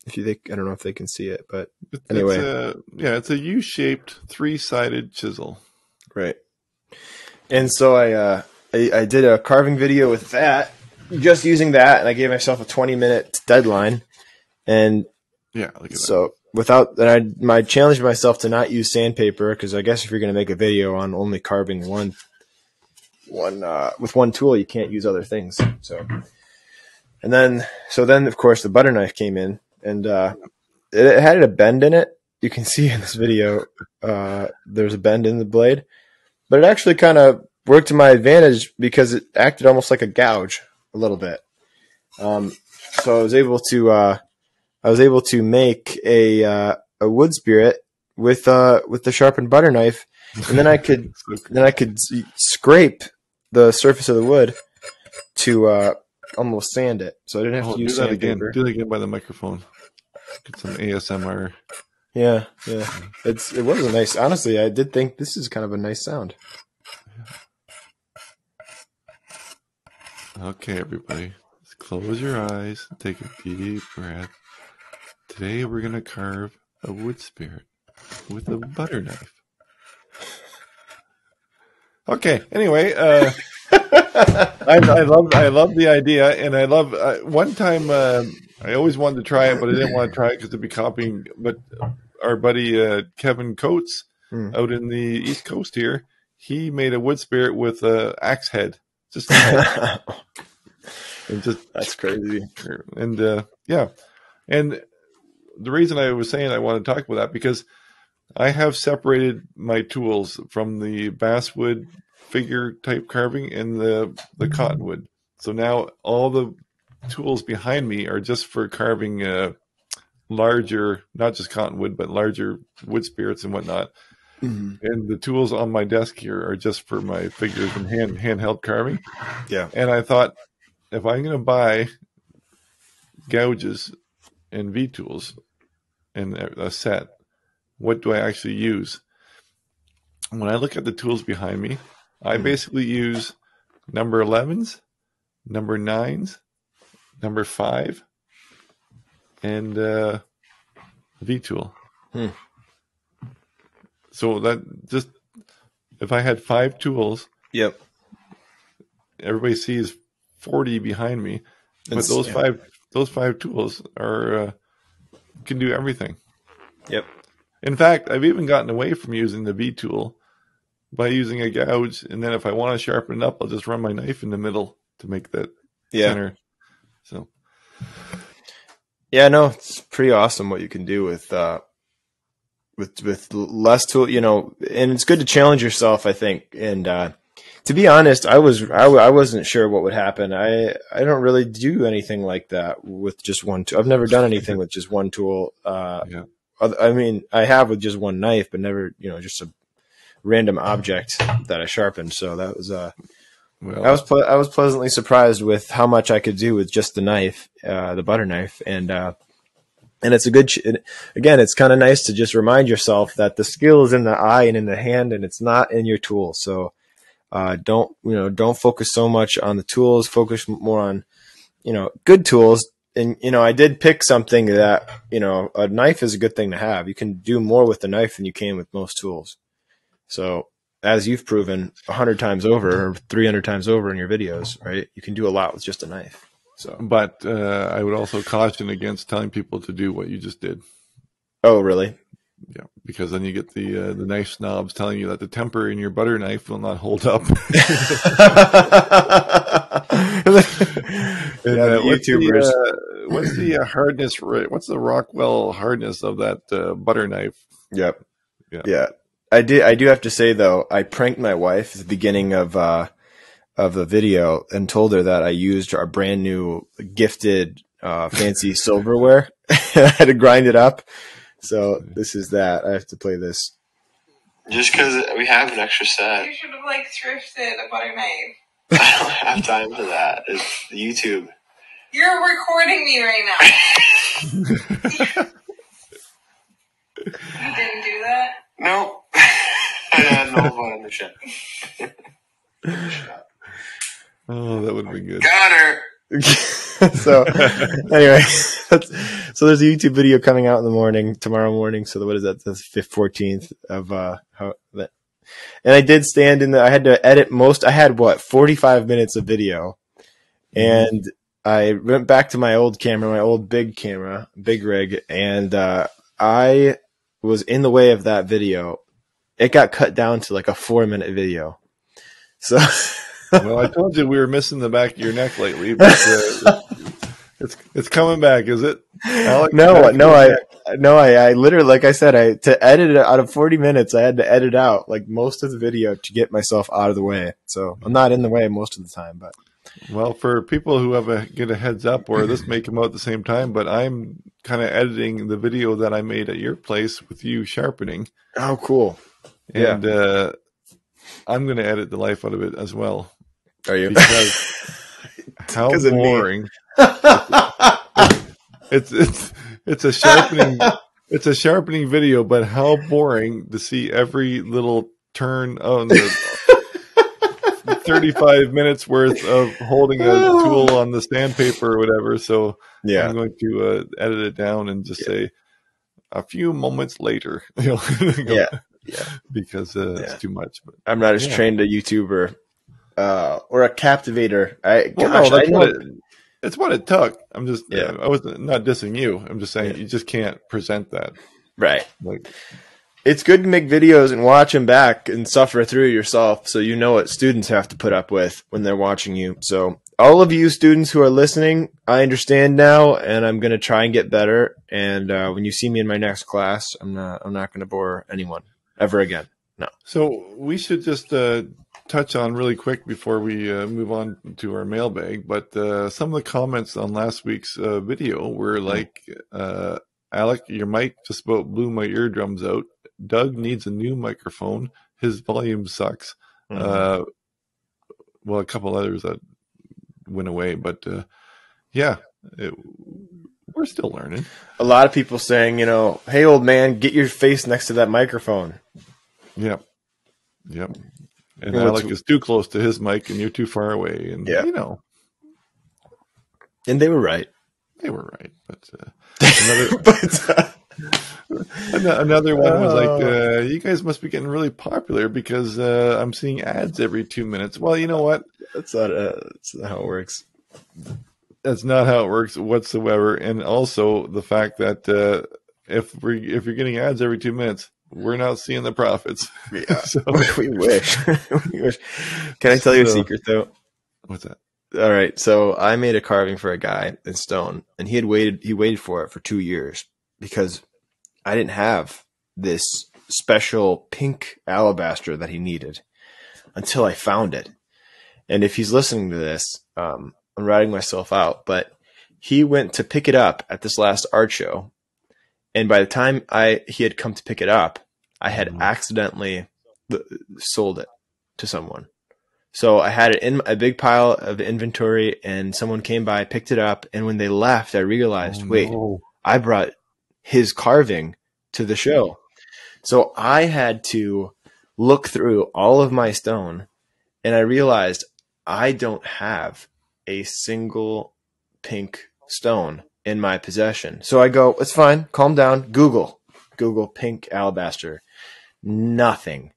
I don't know if they can see it, but anyway. It's a U-shaped 3-sided chisel. Right. And so I did a carving video with that, just using that. And I gave myself a 20-minute deadline. And yeah, look at so I challenged myself to not use sandpaper, because I guess if you're going to make a video on only carving with one tool, you can't use other things. So then of course the butter knife came in, and it had a bend in it. You can see in this video there's a bend in the blade, but it actually kind of worked to my advantage because it acted almost like a gouge a little bit. So I was able to make a wood spirit with the sharpened butter knife, and then I could scrape the surface of the wood to almost sand it. So I didn't have to use sandpaper. Do that again by the microphone. Get some ASMR. Yeah. It was a nice. Honestly, I did think this is kind of a nice sound. Okay, everybody. Close your eyes and take a deep breath. Today we're going to carve a wood spirit. with a butter knife. Okay. Anyway, I love the idea, and I love. One time, I always wanted to try it, but I didn't want to try it because it'd be copying. But our buddy Kevin Coates out in the East Coast here, he made a wood spirit with a axe head, just a head. And just that's crazy. And yeah, and the reason I was saying I want to talk about that because I have separated my tools from the basswood figure type carving and the cottonwood. So now all the tools behind me are just for carving larger, not just cottonwood, but larger wood spirits and whatnot. Mm-hmm. And the tools on my desk here are just for my figures and handheld carving. Yeah. And I thought, if I'm going to buy gouges and V-tools and a set, what do I actually use? When I look at the tools behind me, I basically use number 11s, number 9s, number 5, and V-tool. So that just, if I had 5 tools, yep, everybody sees 40 behind me, but those five tools are can do everything. Yep. In fact, I've even gotten away from using the V tool by using a gouge, and then if I want to sharpen it up, I'll just run my knife in the middle to make that center. So, yeah, no, it's pretty awesome what you can do with less tool, and it's good to challenge yourself, I think. And to be honest, I wasn't sure what would happen. I don't really do anything like that with just one tool. I've never done anything with just one tool. I mean, I have with just one knife, but never, just a random object that I sharpened. So that was I was pleasantly surprised with how much I could do with just the knife, the butter knife, and it's a good. Again, it's kind of nice to just remind yourself that the skill is in the eye and in the hand, and it's not in your tool. So don't focus so much on the tools. Focus more on good tools. And I did pick something that a knife is a good thing to have. You can do more with the knife than you can with most tools. So as you've proven 100 times over or 300 times over in your videos, right? You can do a lot with just a knife. So, but I would also caution against telling people to do what you just did. Oh, really? Yeah, because then you get the knife snobs telling you that the temper in your butter knife will not hold up. YouTubers. What's the hardness? What's the Rockwell hardness of that butter knife? Yep. Yeah. I do have to say though, I pranked my wife at the beginning of the video and told her that I used our brand new gifted fancy silverware. I had to grind it up. So this is that. I have to play this. Just because we have an extra set. You should have thrifted a butter knife. I don't have time for that. It's YouTube. You're recording me right now. You didn't do that? No. I had no fun on the show. Oh, that would be good. Got her. So anyway, so there's a YouTube video coming out tomorrow morning. So what is that? The 14th of that. And I did I had to edit I had 45 minutes of video, and I went back to my old camera, my old big rig, and I was in the way of that video. It got cut down to like a 4-minute video. So. Well, I told you we were missing the back of your neck lately, but it's coming back, is it? I literally, like I said, to edit it out of 40 minutes, I had to edit out like most of the video to get myself out of the way. So I'm not in the way most of the time, but. Well, for people who get a heads up, or this may come out at the same time, but I'm kind of editing the video that I made at your place with you sharpening. Oh, cool. And I'm going to edit the life out of it as well. Are you? Because how boring! It's a sharpening video, but how boring to see every little turn on the 35 minutes worth of holding a tool on the sandpaper or whatever. So I'm going to edit it down and just say a few moments later. Yeah. Because it's too much. But I'm not as trained a YouTuber or a captivator. It's what it took. I'm just I was not dissing you. I'm just saying you just can't present that. Right. Like, it's good to make videos and watch them back and suffer through yourself so you know what students have to put up with when they're watching you. So all of you students who are listening, I understand now, and I'm going to try and get better. And when you see me in my next class, I'm not going to bore anyone ever again. No. So we should just touch on really quick before we move on to our mailbag. But some of the comments on last week's video were like, Alec, your mic just about blew my eardrums out. Doug needs a new microphone. His volume sucks. Mm-hmm. Well, a couple others that went away, but we're still learning. A lot of people saying, hey, old man, get your face next to that microphone. Yep. And Alec is too close to his mic, and you're too far away. And and they were right. But another one was like, you guys must be getting really popular because I'm seeing ads every 2 minutes. Well, you know what? That's not how it works. That's not how it works whatsoever. And also the fact that if you're getting ads every 2 minutes, we're not seeing the profits. Yeah, so, we wish. Can I tell you a secret though? What's that? All right, so I made a carving for a guy in stone, and he waited for it for 2 years because I didn't have this special pink alabaster that he needed until I found it. And if he's listening to this, I'm writing myself out, but he went to pick it up at this last art show. And by the time he had come to pick it up, I had accidentally sold it to someone. So I had it in a big pile of inventory, and someone came by, picked it up, and when they left, I realized, I brought his carving to the show. So I had to look through all of my stone, and I realized I don't have a single pink stone in my possession. So I go, it's fine, calm down, Google pink alabaster. Nothing.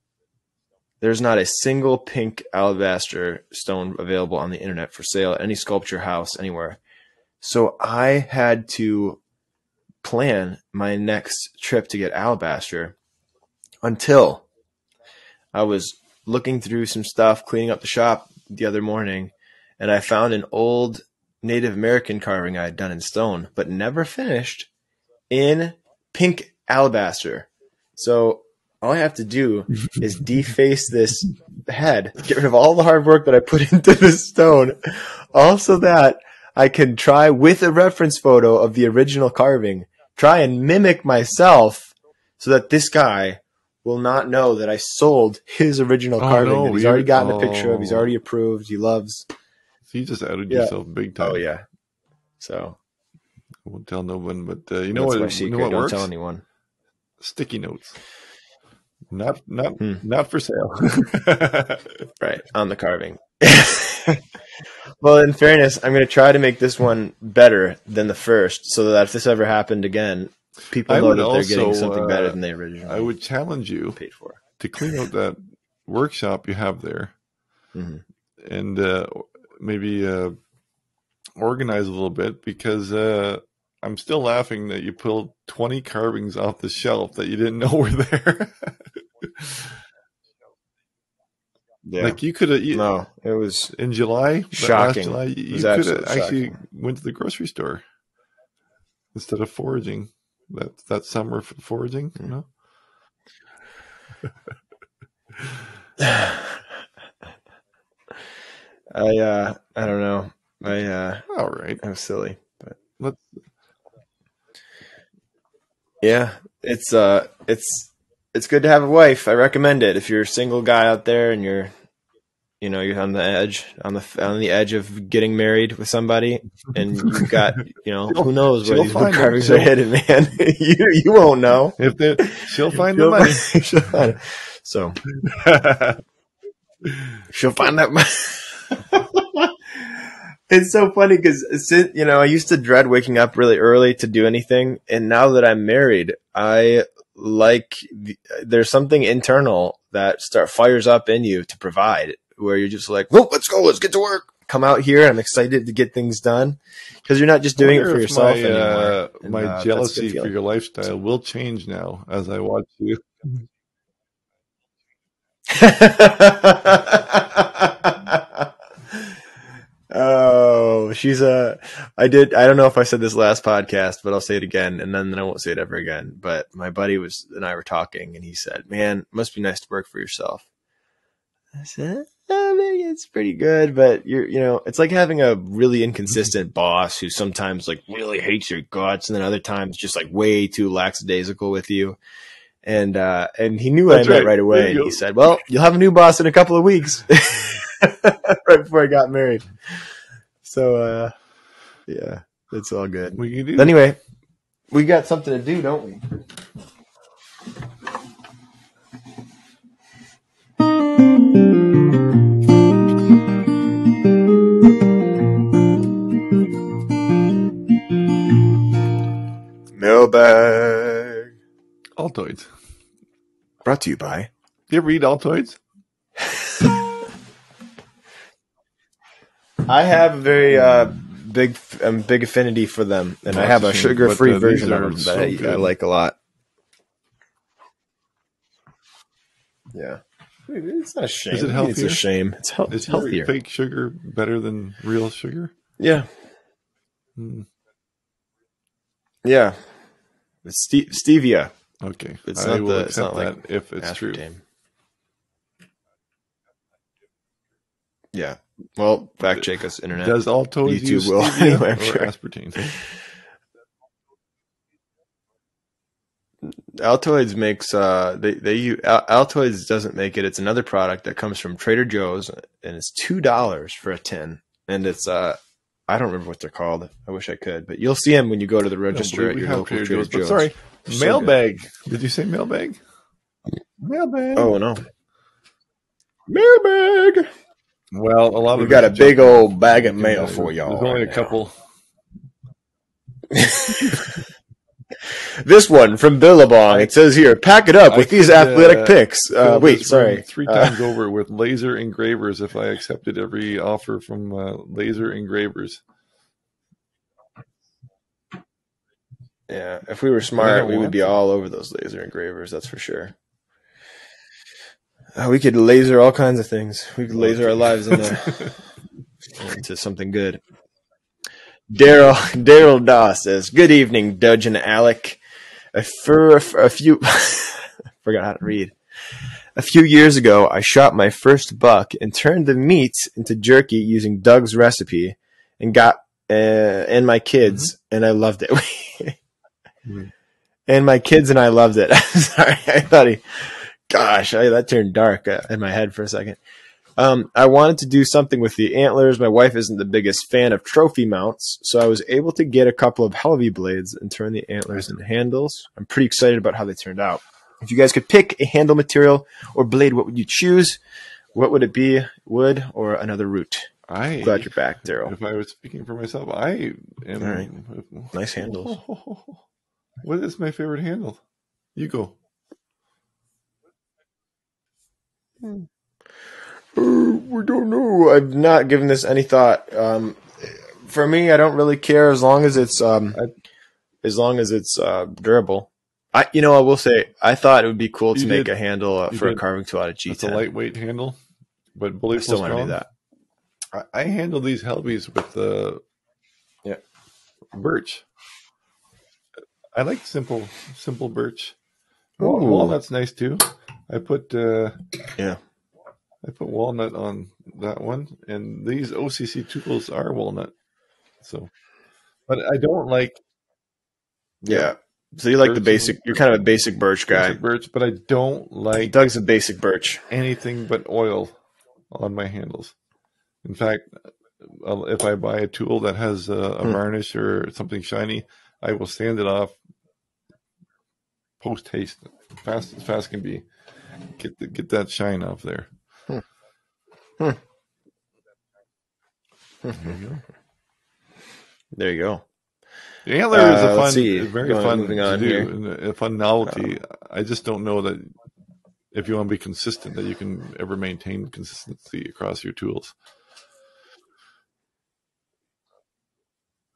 There's not a single pink alabaster stone available on the internet for sale at any sculpture house anywhere. So I had to plan my next trip to get alabaster until I was looking through some stuff, cleaning up the shop the other morning, and I found an old Native American carving I had done in stone, but never finished, in pink alabaster. So all I have to do is deface this head, get rid of all the hard work that I put into this stone, also that I can try with a reference photo of the original carving, try and mimic myself so that this guy will not know that I sold his original carving that he's already gotten a picture of, he's already approved, he loves. So you just outed yourself big time. Oh, yeah. So I won't tell no one, but you know what? My secret. You know what Don't works? tell anyone. Sticky notes. Not for sale. Right, on the carving. Well, in fairness, I'm going to try to make this one better than the first, so that if this ever happened again, people know that they're getting something better than they originally I would challenge you paid for to clean out that workshop you have there, and maybe organize a little bit, because I'm still laughing that you pulled 20 carvings off the shelf that you didn't know were there. Yeah. Like you could have. No, it was in July. Shocking. Last July, you could have actually went to the grocery store instead of foraging. That summer foraging, you know. I don't know. All right. I'm silly, but yeah, it's good to have a wife. I recommend it if you're a single guy out there and you're on the edge of getting married with somebody, and you've got, who knows where these wood carvings are hidden, man. you won't know. She'll find the money. She'll find it. So she'll find that money. It's so funny because, I used to dread waking up really early to do anything. And now that I'm married, there's something internal that fires up in you to provide, where you're just like, "Whoa, let's go, let's get to work." Come out here. I'm excited to get things done because you're not just doing it for yourself anymore. My jealousy for your lifestyle will change now as I watch you. Oh, I don't know if I said this last podcast, but I'll say it again, and then I won't say it ever again. But my buddy and I were talking, and he said, "Man, it must be nice to work for yourself." I said, "I think it's pretty good, but it's like having a really inconsistent boss who sometimes like really hates your guts, and then other times just like way too lackadaisical with you." And he knew what I meant right away, and he said, "Well, you'll have a new boss in a couple of weeks." Right before I got married. So, yeah, it's all good. Anyway, we got something to do, don't we? Mailbag. Altoids. Brought to you by. Do you ever eat Altoids? I have a very big affinity for them, and I have a sugar-free version of them that I like a lot. Yeah, it's not a shame. Is it healthier? It's a shame. It's healthier. Fake sugar better than real sugar? Yeah. Yeah. It's stevia. Okay. It's not like that if it's aspartame. True. Yeah. Well, fact check us, internet. Does Altoids YouTube use will anyway, I'm sure. aspartame? Altoids makes Altoids doesn't make it. It's another product that comes from Trader Joe's, and it's $2 for a tin. And it's I don't remember what they're called. I wish I could, but you'll see them when you go to the register at your local Trader Joe's. Sorry, mailbag. Did you say mailbag? Mailbag. Oh no, mailbag. Well, we got a big old bag of mail for y'all. There's only a couple. This one from Billabong. It says here, pack it up with these athletic picks. Wait, sorry. 3 times over with laser engravers if I accepted every offer from laser engravers. Yeah, if we were smart, we would be all over those laser engravers, that's for sure. We could laser all kinds of things. We could laser our lives into something good. Daryl Doss says, "Good evening, Dudge and Alec. For a few forgot how to read. A few years ago, I shot my first buck and turned the meat into jerky using Doug's recipe, and and my kids and I loved it. And my kids and I loved it. Sorry, I thought that turned dark in my head for a second. I wanted to do something with the antlers. My wife isn't the biggest fan of trophy mounts, so I was able to get a couple of Helvey blades and turn the antlers into handles. I'm pretty excited about how they turned out. If you guys could pick a handle material or blade, what would you choose? What would it be? Wood or another root?" Glad you're back, Daryl. If I was speaking for myself, I am. All right. Nice handles. What is my favorite handle? You go. We don't know. I've not given this any thought. For me, I don't really care as long as it's durable. I will say I thought it would be cool to make a handle for a carving tool out of G10. It's a lightweight handle, but bullet still want to do that. I handle these Helveys with birch. I like simple birch. Walnut's nice too. I put walnut on that one, and these OCC tools are walnut. So, but I don't like. Yeah. So you like the basic? You're kind of a basic birch guy. Basic birch, but I don't like. Doug's a basic birch. Anything but oil on my handles. In fact, if I buy a tool that has a varnish or something shiny, I will sand it off post haste, as fast can be. Get that shine off there. There you go. The antler is very fun moving to on do, here. and a fun novelty. I just don't know that if you want to be consistent, that you can ever maintain consistency across your tools.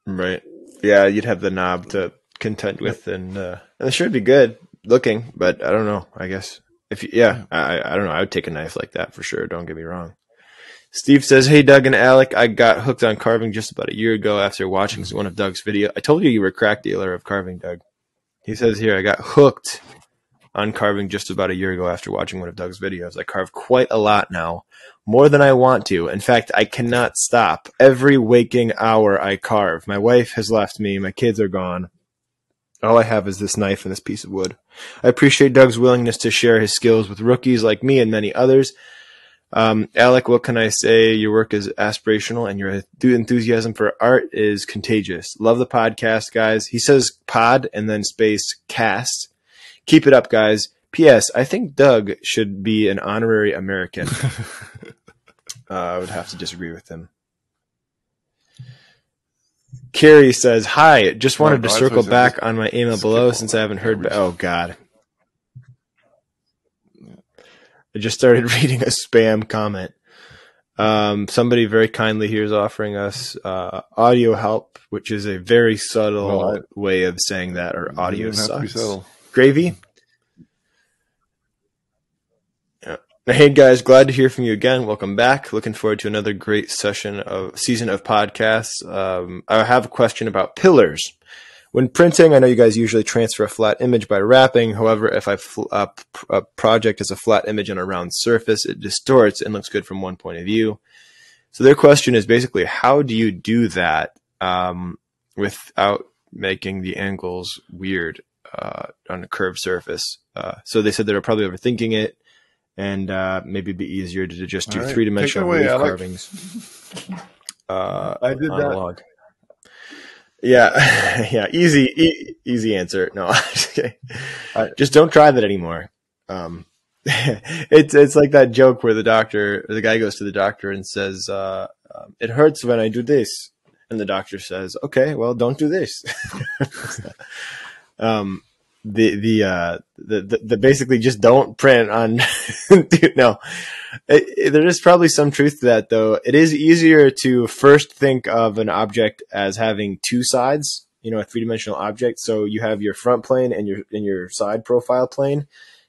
Right. Yeah, you'd have the knob to contend with, and it should be good looking, but I don't know. I guess I don't know. I would take a knife like that for sure. Don't get me wrong. Steve says, "Hey, Doug and Alec, I got hooked on carving just about a year ago after watching one of Doug's video. I told you were a crack dealer of carving, Doug." He says here, "I got hooked on carving just about a year ago after watching one of Doug's videos. I carve quite a lot now, more than I want to. In fact, I cannot stop. Every waking hour I carve. My wife has left me. My kids are gone. All I have is this knife and this piece of wood. I appreciate Doug's willingness to share his skills with rookies like me and many others. Alec, what can I say? Your work is aspirational and your enthusiasm for art is contagious. Love the podcast, guys." He says pod and then space cast. "Keep it up, guys. P.S. I think Doug should be an honorary American." I would have to disagree with him. Carrie says, "Hi, just wanted to circle back on my email below since I haven't heard. Oh, God. I just started reading a spam comment. Somebody very kindly here is offering us audio help, which is a very subtle way of saying that our audio sucks. Gravy? Yeah. Hey, guys, glad to hear from you again. Welcome back. Looking forward to another great season of podcasts. I have a question about pillars. When printing, I know you guys usually transfer a flat image by wrapping. However, if a project is a flat image on a round surface, it distorts and looks good from one point of view. So their question is basically, how do you do that without making the angles weird on a curved surface? So they said they were probably overthinking it, and maybe it'd be easier to just do three-dimensional carvings. I did that. Log. Yeah, yeah, easy answer. No, just don't try that anymore. It's like that joke where the guy goes to the doctor and says, "It hurts when I do this," and the doctor says, "Okay, well, don't do this." The basically just don't print on. No, there is probably some truth to that, though. It is easier to first think of an object as having two sides, a three-dimensional object. So you have your front plane and your side profile plane.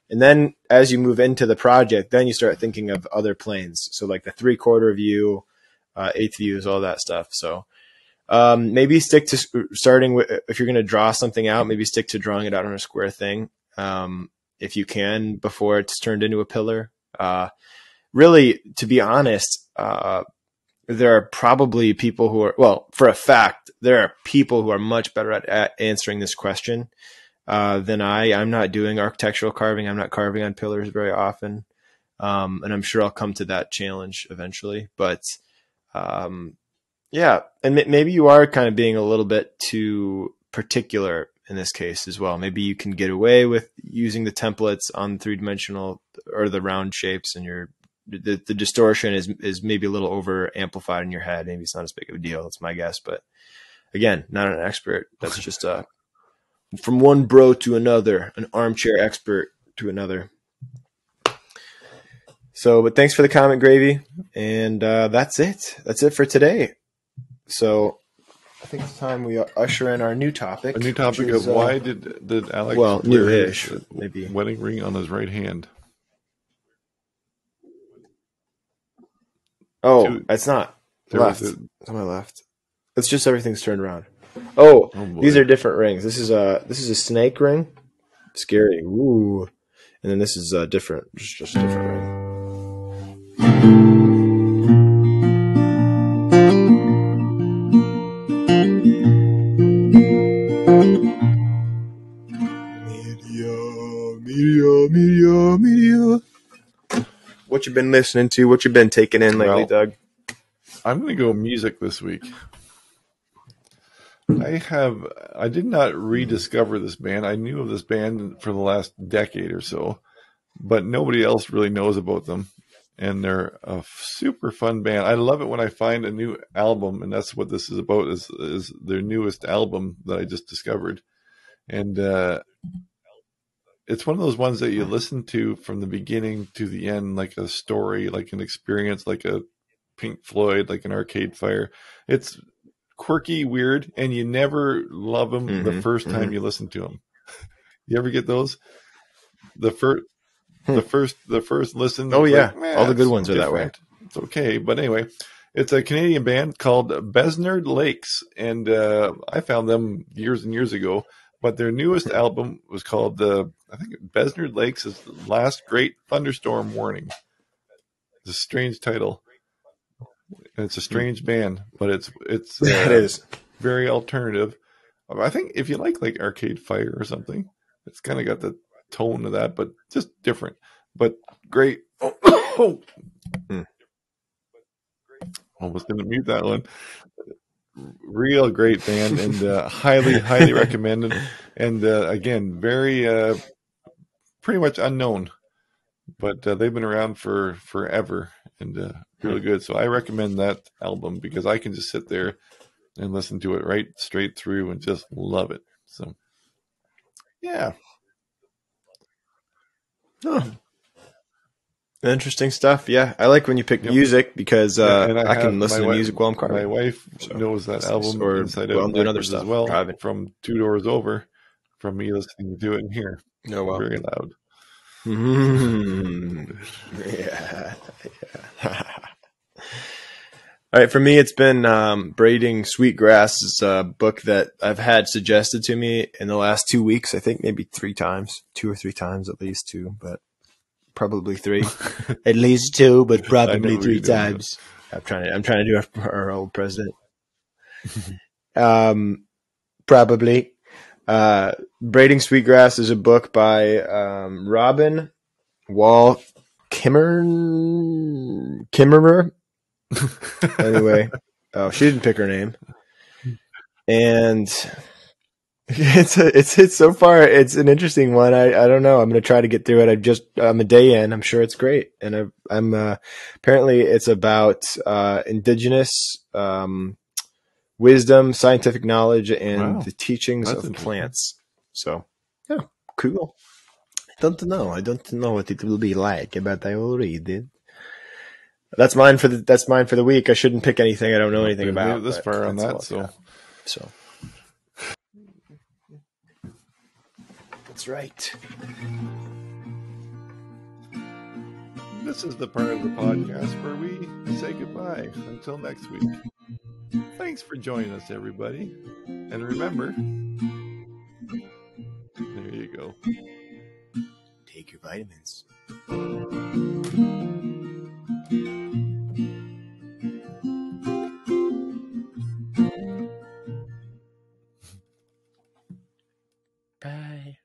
And then as you move into the project, then you start thinking of other planes. So like the 3/4 view, 1/8 views, all that stuff. So maybe stick to starting with, if you're going to draw something out, maybe stick to drawing it out on a square thing. If you can, before it's turned into a pillar. Really, to be honest, there are probably people who are, well, for a fact, there are people who are much better at answering this question than I. I'm not doing architectural carving. I'm not carving on pillars very often. And I'm sure I'll come to that challenge eventually. But yeah, and maybe you are kind of being a little bit too particular in this case as well. Maybe you can get away with using the templates on three-dimensional or the round shapes, and the distortion is maybe a little over amplified in your head. Maybe it's not as big of a deal. That's my guess. But again, not an expert. That's just from one bro to another, an armchair expert to another. So, but thanks for the comment, Gravy. And that's it. That's it for today. So I think it's time we usher in our new topic. A new topic of why did Alex new-ish, maybe wedding ring on his right hand? Oh, it's not left. It's on my left. It's just everything's turned around. Oh, these are different rings. This is a snake ring. Scary. Ooh. And then this is different. Just a different ring. Media. What you been listening to? What you been taking in lately, Doug? I'm going to go music this week. I did not rediscover this band. I knew of this band for the last decade or so, but nobody else really knows about them. and they're a super fun band. I love it when I find a new album, and that's what this is about, is their newest album that I just discovered. And it's one of those ones that you listen to from the beginning to the end, like a story, like an experience, like a Pink Floyd, like an Arcade Fire. It's quirky, weird, and you never love them the first time you listen to them. You ever get those? The first listen. Oh yeah, like, all the good ones are that way. It's okay, but anyway, it's a Canadian band called Besnard Lakes, and I found them years and years ago. But their newest album was called I think Besnard Lakes is the Last Great Thunderstorm Warning. It's a strange title, and it's a strange band, but it's it is very alternative. I think if you like Arcade Fire or something, it's kind of got the tone of that, but just different. But great. Almost didn't mute that one. Real great band, and highly recommended. And again, very pretty much unknown, but they've been around for forever and really good. So I recommend that album because I can just sit there and listen to it right straight through and just love it. So yeah. Oh. Interesting stuff. Yeah, I like when you pick music because I can listen to music while I'm carving. My wife knows that album inside out and backwards as well, driving. From 2 doors over, from me listening to it in here. Oh, wow. Very loud. Yeah. All right, for me, it's been Braiding Sweetgrass. It's a book that I've had suggested to me in the last 2 weeks. I think maybe 3 times, 2 or 3 times, at least 2, but probably 3. At least 2, but probably 3 times. I'm trying to do it for our old president. Probably. Braiding Sweetgrass is a book by Robin Wall Kimmerer. Anyway, she didn't pick her name, and it's so far it's an interesting one. I don't know. I'm gonna try to get through it. I'm a day in. I'm sure it's great, and I'm apparently it's about indigenous wisdom, scientific knowledge, and the teachings of plants. So yeah, cool. I don't know what it will be like, but I will read it. That's mine for the week. I shouldn't pick anything I don't know anything about. This far on that, so that's right. This is the part of the podcast where we say goodbye until next week. Thanks for joining us, everybody, and remember, there you go. Take your vitamins. Bye.